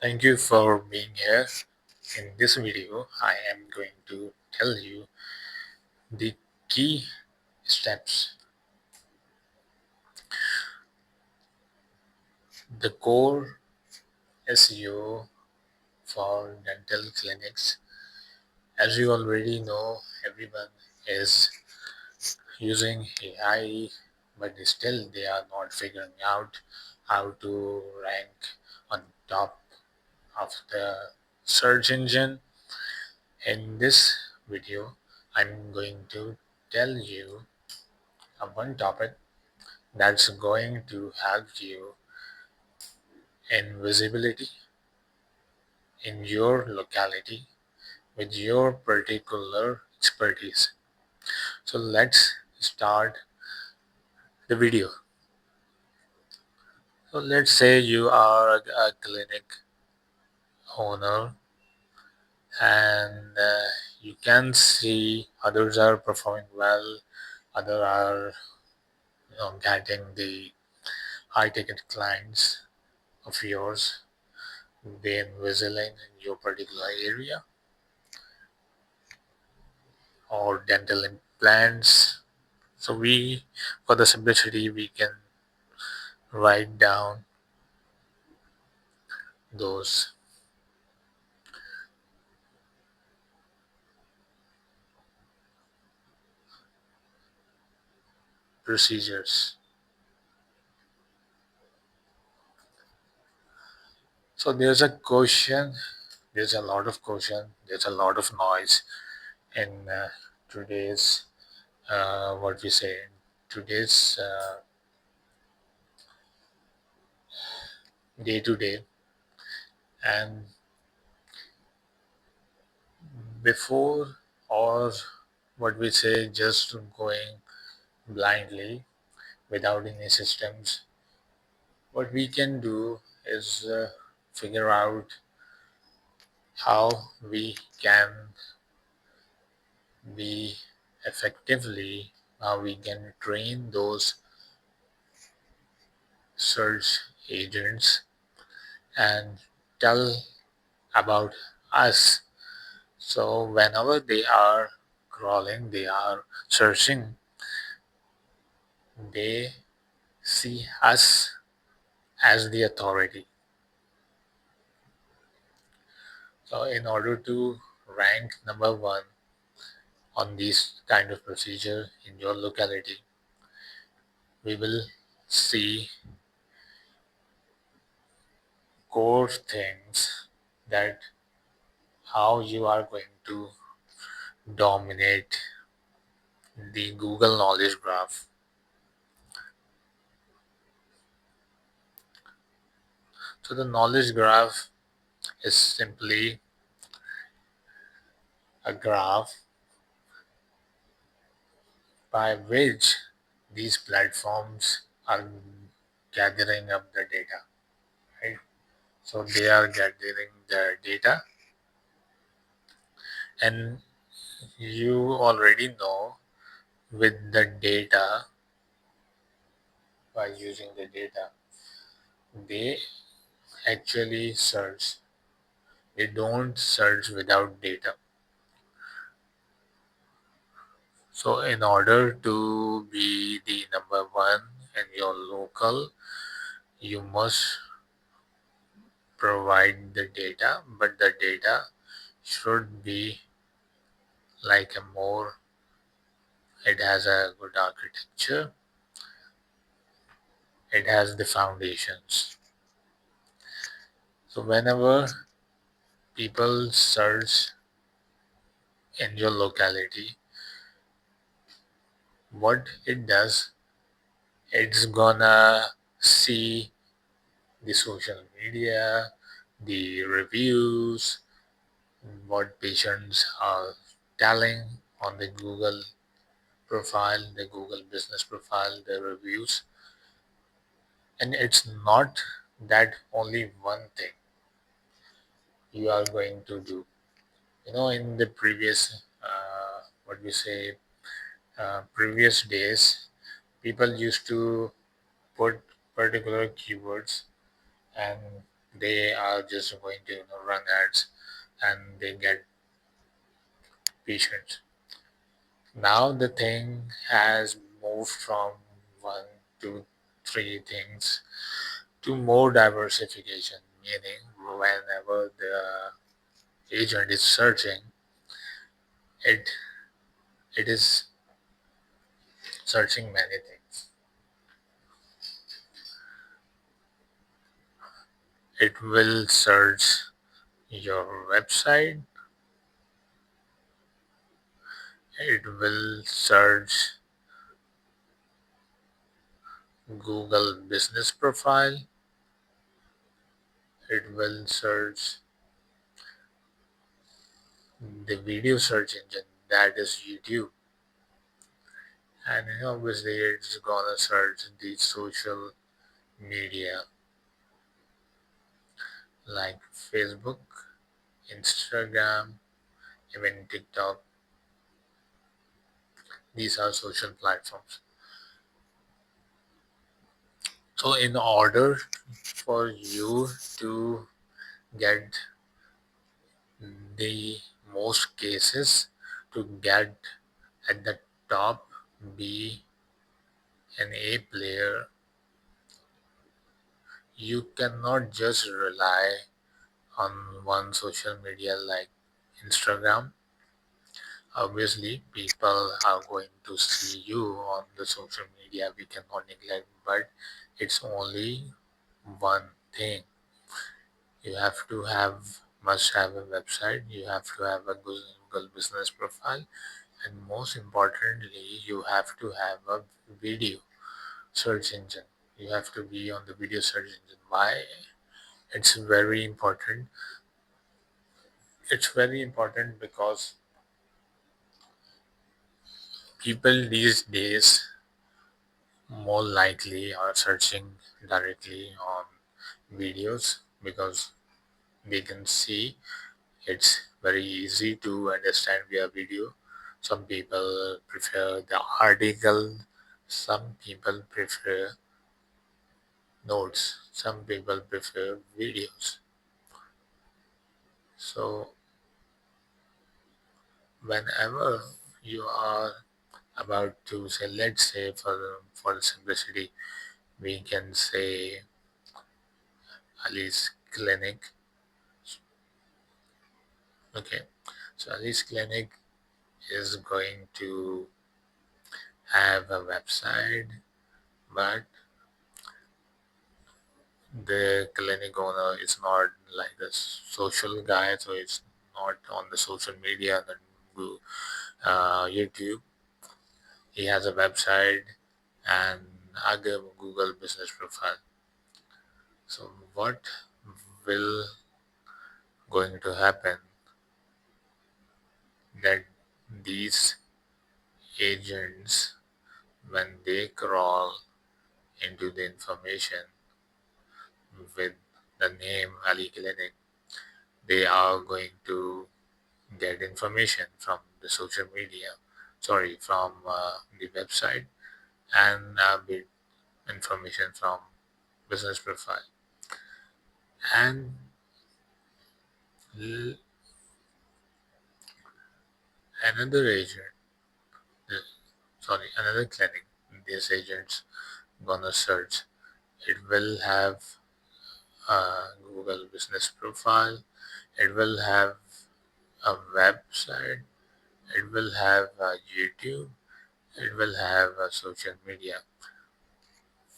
Thank you for being here. In this video, I am going to tell you the key steps, the core SEO for dental clinics. As you already know, everyone is using AI, but still they are not figuring out how to rank on top of the search engine. In this video, I'm going to tell you one topic that's going to help you in visibility in your locality with your particular expertise. So let's start the video. So let's say you are a clinic owner and you can see others are performing well, others are getting the high ticket clients of yours, being Invisalign in your particular area or dental implants. So for the simplicity, we can write down those procedures. So there's a lot of question, there's a lot of noise in today's, what we say, today's day to day. And before, or what we say, just going blindly without any systems, what we can do is figure out how we can be effectively, how we can train those search agents and tell about us. So whenever they are crawling, they are searching, they see us as the authority. So in order to rank number one on this kind of procedure in your locality, we will see core things, that how you are going to dominate the Google knowledge graph. So the knowledge graph is simply a graph by which these platforms are gathering up the data, right? So they are gathering the data, and you already know, with the data, by using the data, they actually search. They don't search without data. So in order to be the number one in your local, you must provide the data, but the data should be like a more, it has a good architecture, it has the foundations. So whenever people search in your locality, what it does, it's gonna see the social media, the reviews, what patients are telling on the Google profile, the Google business profile, the reviews. And it's not that only one thing you are going to do. In the previous, what we say, previous days, people used to put particular keywords, and They are just going to run ads and they get patients. Now the thing has moved from one to three things to more diversification, meaning whenever the agent is searching, it it is searching many things. It will search your website, it will search Google business profile, it will search the video search engine, that is YouTube, and obviously it's gonna search the social media like Facebook, Instagram, even TikTok. These are social platforms. So in order for you to get the most cases, to get at the top, be an A player, you cannot just rely on one social media like Instagram. Obviously, people are going to see you on the social media, we cannot neglect, but it's only one thing. You have to have, must have a website, you have to have a Google business profile, and most importantly, you have to have a video search engine. You have to be on the video search engine. Why? It's very important. It's very important because people these days more likely are searching directly on videos because they can see it's very easy to understand via video. Some people prefer the article, some people prefer notes, some people prefer videos. So whenever you are about to say, let's say for the simplicity, we can say Alice Clinic. Okay, so Alice Clinic is going to have a website, but the clinic owner is not like a social guy, so it's not on the social media and YouTube. He has a website and a Google business profile. So what will going to happen that these agents, when they crawl into the information with the name Ali Clinic, they are going to get information from the social media, sorry, from the website, and a bit information from business profile. And l- another agent, uh, sorry, another clinic, this agent's gonna search. It will have a Google business profile. It will have a website. It will have a YouTube. It will have a social media.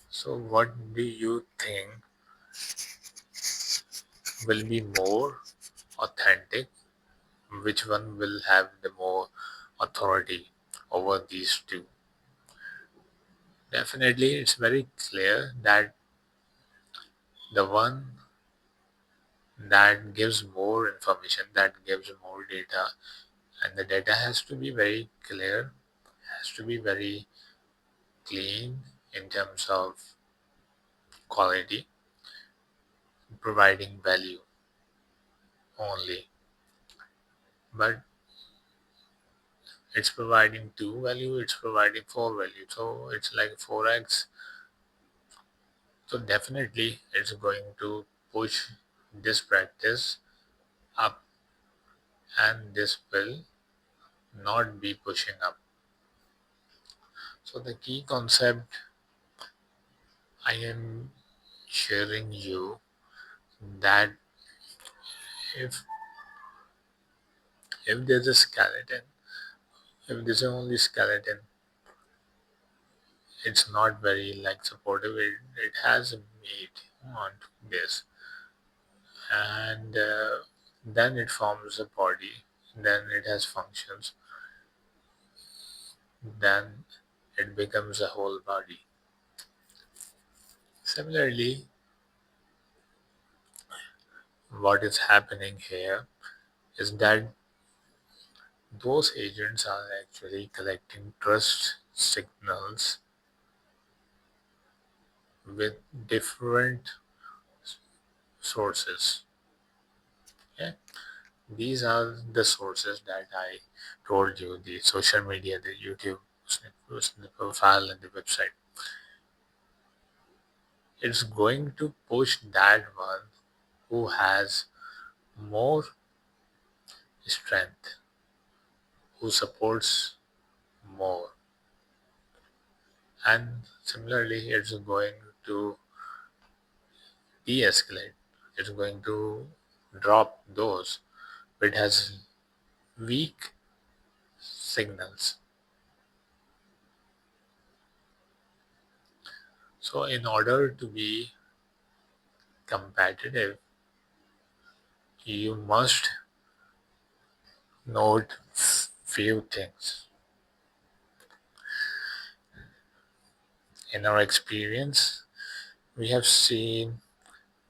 So, what do you think will be more authentic? Which one will have the more authority over these two? Definitely, it's very clear that the one that gives more information, that gives more data, and the data has to be very clear, has to be very clean in terms of quality, providing value only. But it's providing two value, it's providing four value, so it's like 4x. So definitely it's going to push this practice up, and this will not be pushing up. So the key concept I am sharing you, that if there's a skeleton, if there's only skeleton, it's not very like supportive. It has a meat on this, and then it forms a body, then it has functions, then it becomes a whole body. Similarly, what is happening here is that those agents are actually collecting trust signals with different sources. Okay? These are the sources that I told you: the social media, the YouTube profile, and the website. It's going to push that one who has more strength, who supports more. And similarly, it's going to de escalate, it's going to drop those which has weak signals. So, in order to be competitive, you must note few things. In our experience, we have seen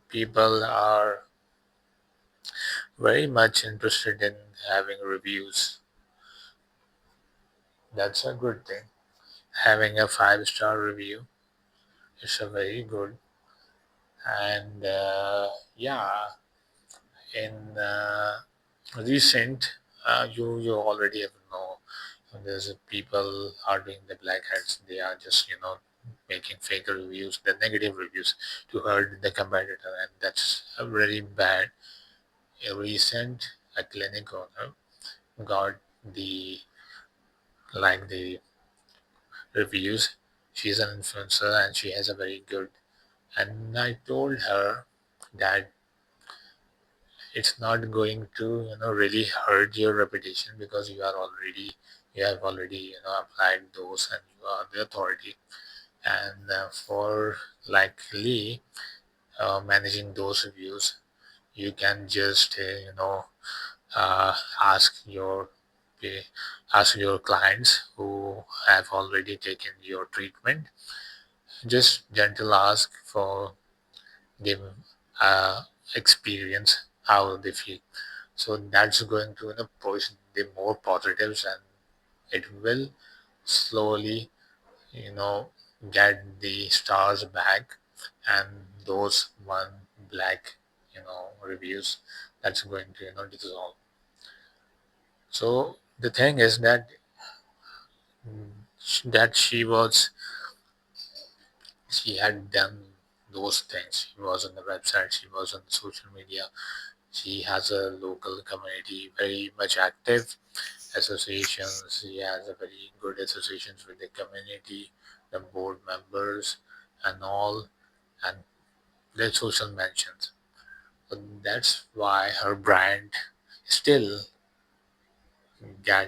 people are very much interested in having reviews. That's a good thing. Having a 5-star review is a very good. And yeah, in recent, you already have know, there's people are doing the black hats. They are just making fake reviews, the negative reviews, to hurt the competitor, and that's very bad. A recent a clinic owner got the the reviews. She's an influencer and she has a very good. And I told her that it's not going to really hurt your reputation, because you have already applied those and you are the authority. And for likely managing those reviews, you can just uh, ask your pay- ask your clients who have already taken your treatment, just gentle ask for the uh, experience, how they feel. So that's going to push the more positives, and it will slowly you know get the stars back, and those one black reviews, that's going to dissolve. So the thing is that she had done those things. She was on the website, she was on social media, she has a local community very much active associations. She has a very good associations with the community, the board members, and all, and the social mentions. So that's why her brand still got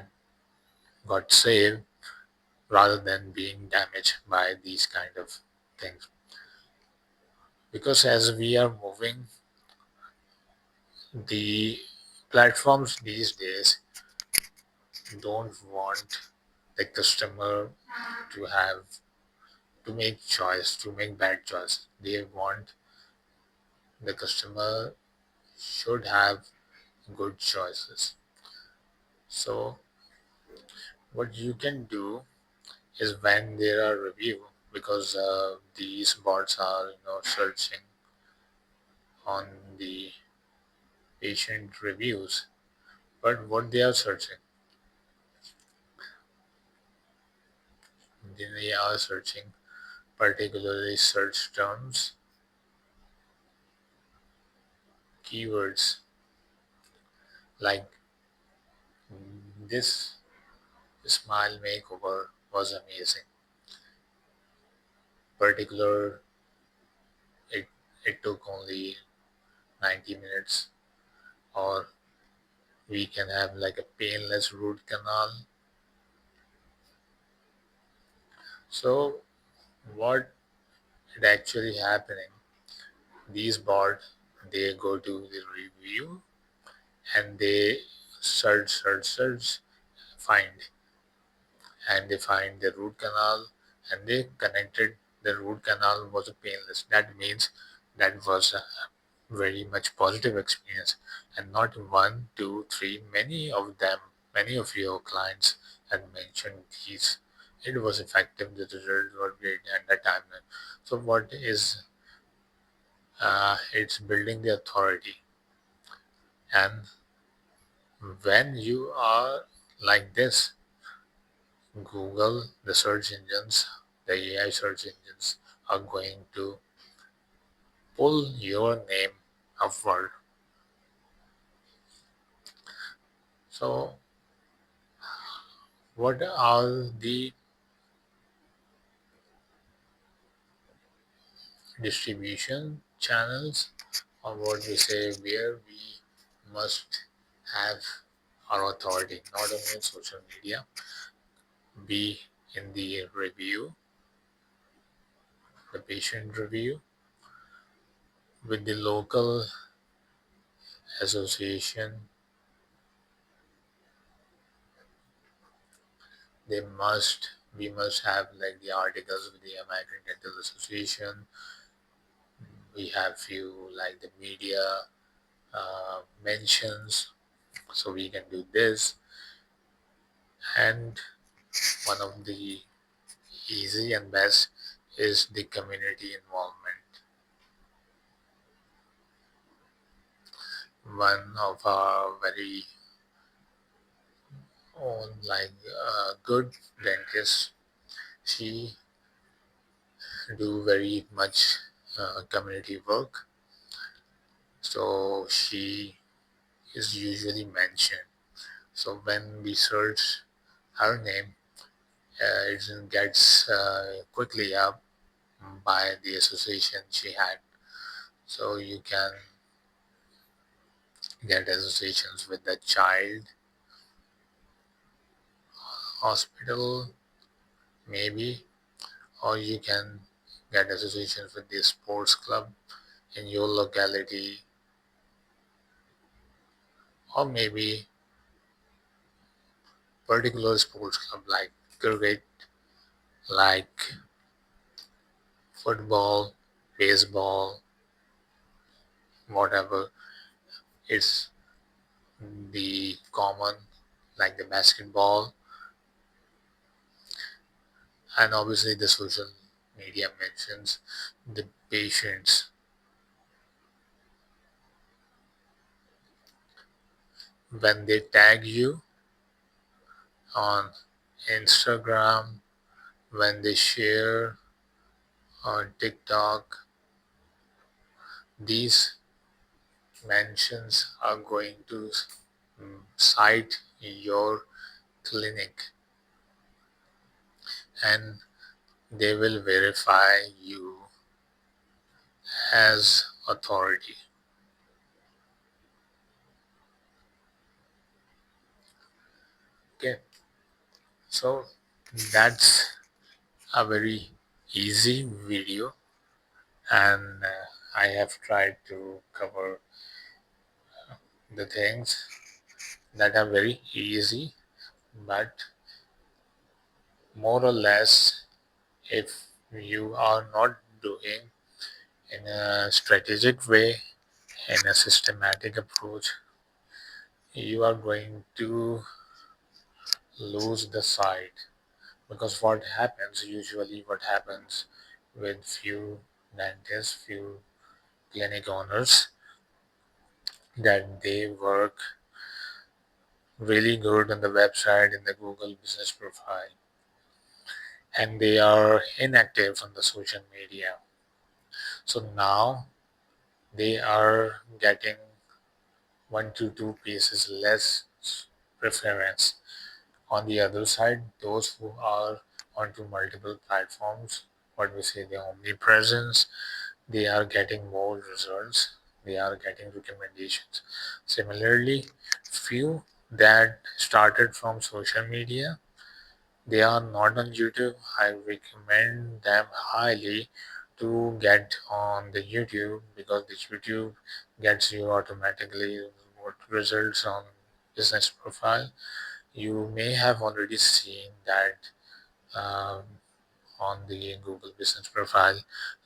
got saved rather than being damaged by these kind of things. Because as we are moving, the platforms these days don't want the customer to have to make bad choice. They want the customer should have good choices. So what you can do is, when there are review, because these bots are searching on the patient reviews, but what they are searching, they are searching particularly search terms, keywords like this smile makeover was amazing. Particular, it it took only 90 minutes, or we can have like a painless root canal. So what it actually happening? These bots, they go to the review and they search, find, and they find the root canal, and they connected the root canal was a painless. That means that was a very much positive experience, and not one, two, three, many of them, many of your clients had mentioned these. It was effective, the results were great at that time. So what is it's building the authority, and when you are like this, Google, the search engines, the AI search engines are going to pull your name upward. So, what are the distribution channels, or what we say, where we must have our authority, not only in social media, be in the review, the patient review, with the local association. They must we must have like the articles with the American Dental Association. We have few like the media mentions, so we can do this. And one of the easy and best is the community involvement. One of our very own like good dentist, she do very much community work, so she is usually mentioned. So when we search her name, it gets quickly up by the association she had. So you can get associations with the child hospital, maybe, or you can get associations with the sports club in your locality, or maybe particular sports club like cricket, like football, baseball, whatever. It's the common like the basketball, and obviously the social media mentions the patients when they tag you on Instagram, when they share on TikTok. These mentions are going to cite your clinic, and they will verify you as authority. Okay, so that's a very easy video, and I have tried to cover the things that are very easy, but more or less, if you are not doing in a strategic way, in a systematic approach, you are going to lose the sight. Because what happens with few dentists, few clinic owners, that they work really good on the website in the Google business profile, and they are inactive on the social media. So now they are getting 1 to 2 pieces less preference. On the other side, those who are onto multiple platforms, what we say the omnipresence, they are getting more results, they are getting recommendations. Similarly, few that started from social media, they are not on YouTube. I recommend them highly to get on the YouTube, because the YouTube gets you automatically what results on business profile. You may have already seen that um, on the Google business profile,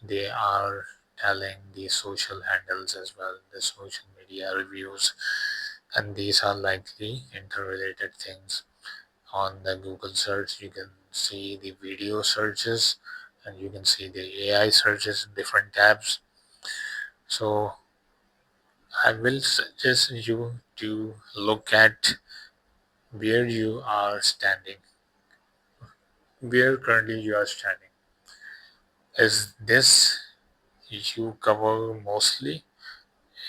they are telling the social handles as well, the social media reviews, and these are likely interrelated things. On the Google search, you can see the video searches and you can see the AI searches in different tabs. So I will suggest you to look at where you are standing, where currently you are standing. Is this you cover mostly?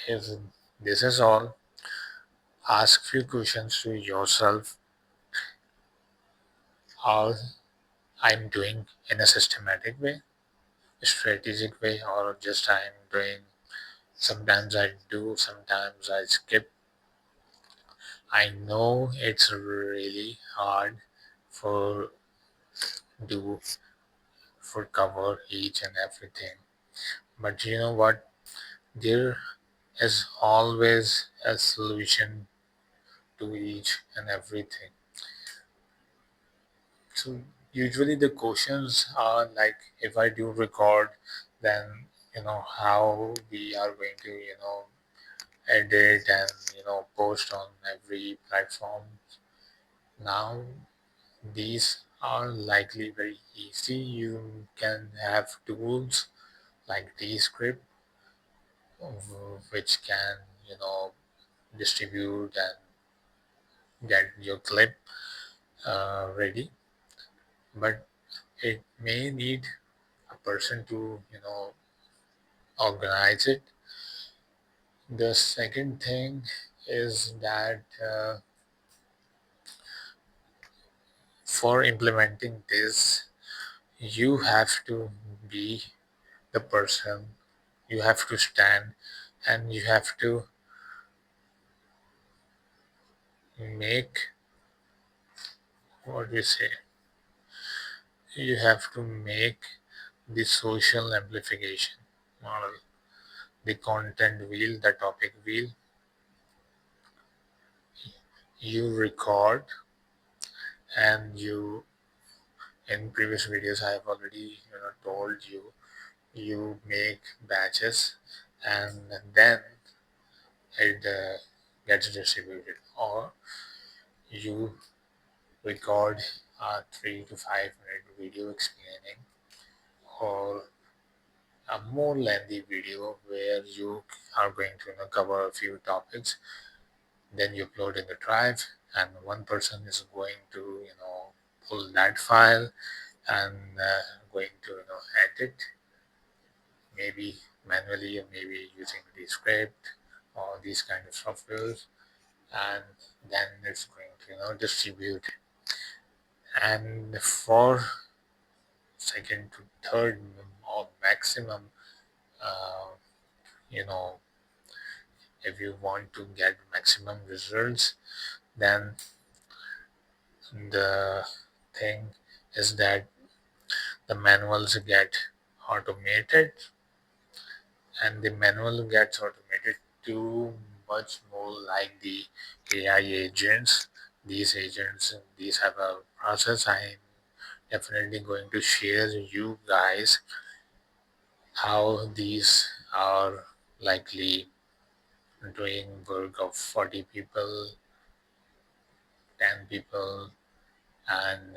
If this is all, ask few questions to yourself. How I'm doing in a systematic way, strategic way, or just I'm doing. Sometimes I do, sometimes I skip. I know it's really hard for do for cover each and everything. But you know what? There is always a solution to each and everything. So usually the questions are like, if I do record, then how we are going to edit and post on every platform. Now these are likely very easy. You can have tools like Descript, which can distribute and get your clip ready, but it may need a person to organize it. The second thing is that for implementing this, you have to be the person, you have to stand, and you have to make, what do you say, you have to make the social amplification model, the content wheel, the topic wheel. You record, and you, in previous videos I have already told you, you make batches, and then it gets distributed, or you record a 3 to 5 minute video explaining, or a more lengthy video where you are going to cover a few topics. Then you upload in the drive, and one person is going to pull that file and going to edit, maybe manually or maybe using Descript or these kind of softwares, and then it's going to distribute. And for second to third or maximum, uh, you know if you want to get maximum results, then the thing is that the manuals get automated, and the manual gets automated too much more like the AI agents. These agents, these have a process. I'm definitely going to share you guys how these are likely doing work of 40 people, 10 people, and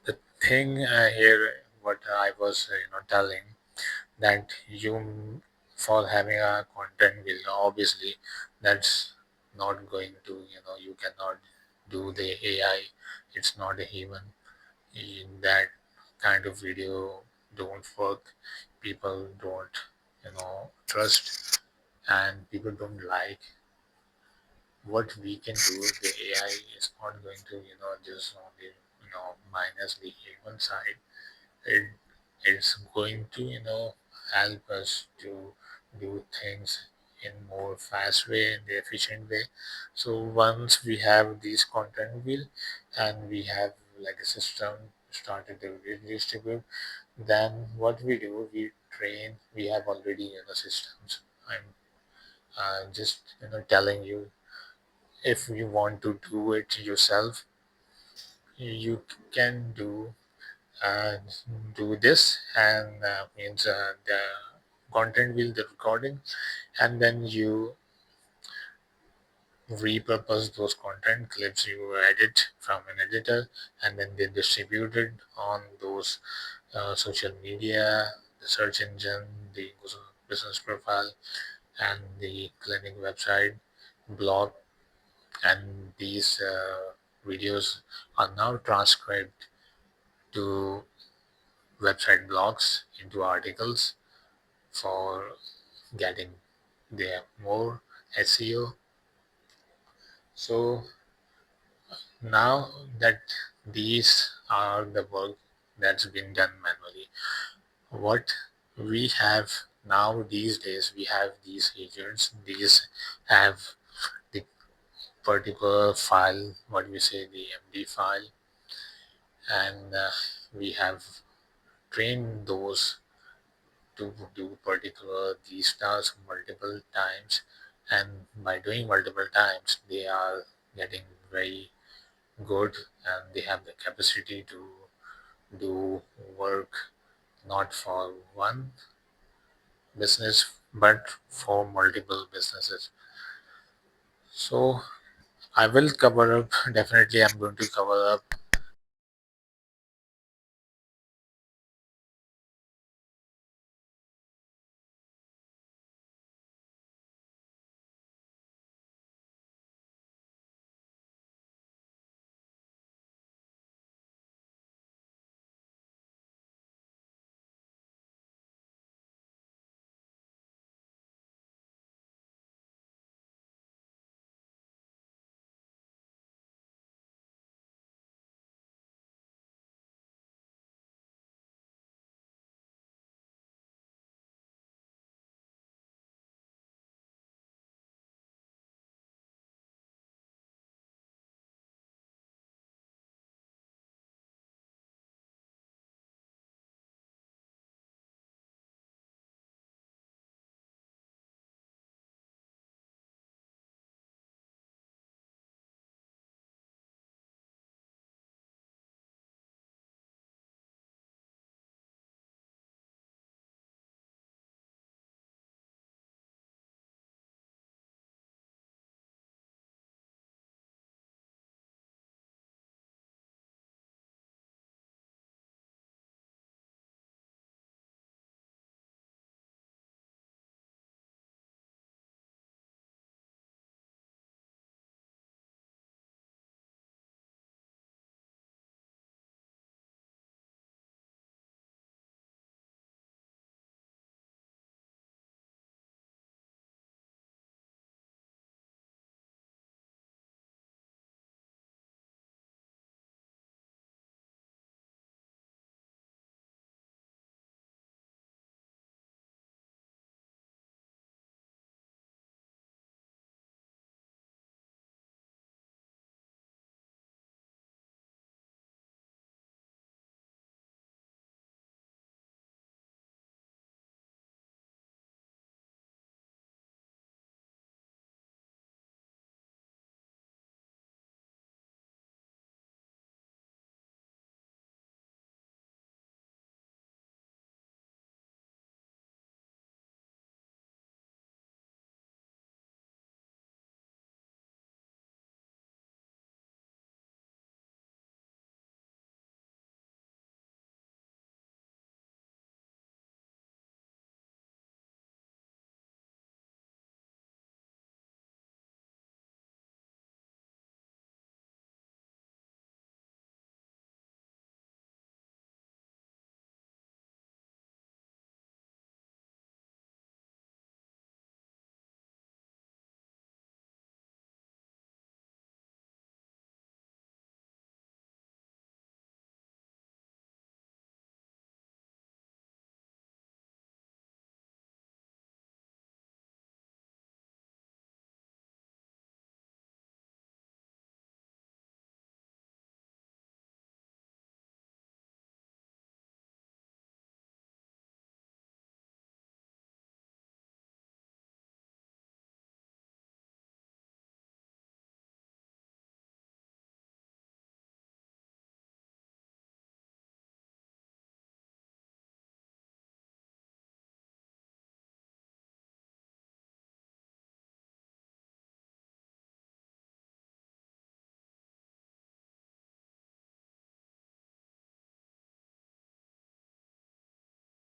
the thing here, what I was telling, that you, for having a content will, obviously that's not going to, you cannot do the AI. It's not a human. In that kind of video don't work. People don't trust, and people don't like what we can do. The AI is not going to just only minus the human side. It it's going to help us to do things in more fast way and the efficient way. So once we have this content wheel and we have like a system started to redistribute, then what we do, we train. We have already systems. I'm just telling you, if you want to do it yourself, you can uh, do this, and means the content will the recording, and then you repurpose those content clips you edit from an editor, and then they distributed on those social media, the search engine, the business profile, and the clinic website, blog, and these videos are now transcribed to website blogs into articles for getting their more SEO. So now that these are the work that's been done manually, what we have now these days, we have these agents. These have the particular file, what we say, the MD file, and we have trained those to do particular these tasks multiple times, and by doing multiple times they are getting very good, and they have the capacity to do work not for one business but for multiple businesses. So I will cover up, definitely I'm going to cover up